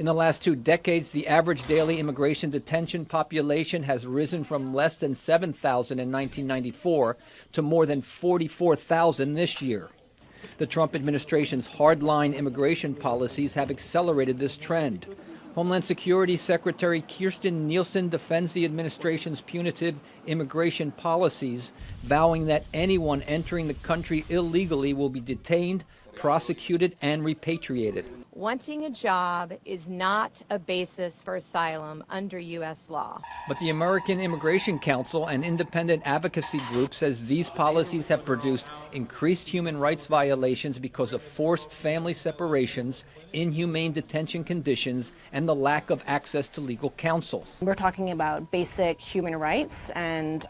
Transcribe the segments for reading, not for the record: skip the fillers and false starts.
In the last 2 decades, the average daily immigration detention population has risen from less than 7,000 in 1994 to more than 44,000 this year. The Trump administration's hardline immigration policies have accelerated this trend. Homeland Security Secretary Kirstjen Nielsen defends the administration's punitive immigration policies, vowing that anyone entering the country illegally will be detained, prosecuted, and repatriated. Wanting a job is not a basis for asylum under U.S. law. But the American Immigration Council, an independent advocacy group, says these policies have produced increased human rights violations because of forced family separations, inhumane detention conditions, and the lack of access to legal counsel. We're talking about basic human rights and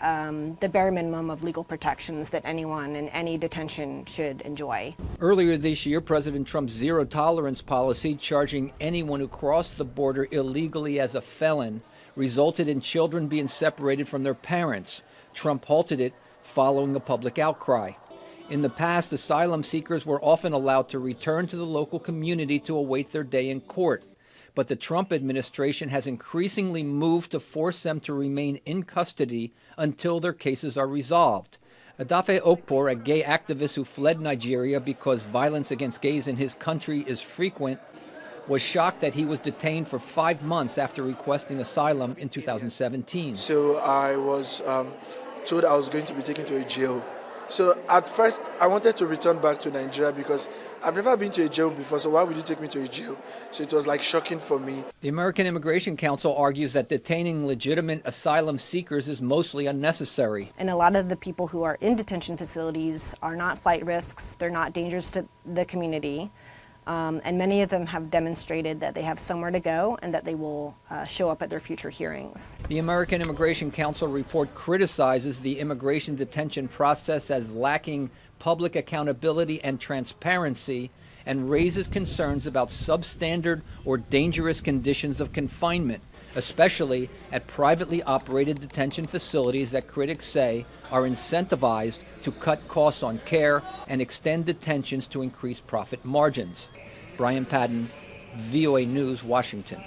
the bare minimum of legal protections that anyone in any detention should enjoy. Earlier this year, President Trump's zero-tolerance policy, charging anyone who crossed the border illegally as a felon, resulted in children being separated from their parents. Trump halted it following a public outcry. In the past, asylum seekers were often allowed to return to the local community to await their day in court. But the Trump administration has increasingly moved to force them to remain in custody until their cases are resolved. Adafe Okpor, a gay activist who fled Nigeria because violence against gays in his country is frequent, was shocked that he was detained for 5 months after requesting asylum in 2017. So I was told I was going to be taken to a jail. So at first, I wanted to return back to Nigeria because I've never been to a jail before, so why would you take me to a jail? So it was like shocking for me. The American Immigration Council argues that detaining legitimate asylum seekers is mostly unnecessary. And a lot of the people who are in detention facilities are not flight risks, they're not dangerous to the community. And many of them have demonstrated that they have somewhere to go and that they will show up at their future hearings. The American Immigration Council report criticizes the immigration detention process as lacking public accountability and transparency, and raises concerns about substandard or dangerous conditions of confinement, especially at privately operated detention facilities that critics say are incentivized to cut costs on care and extend detentions to increase profit margins. Brian Padden, VOA News, Washington.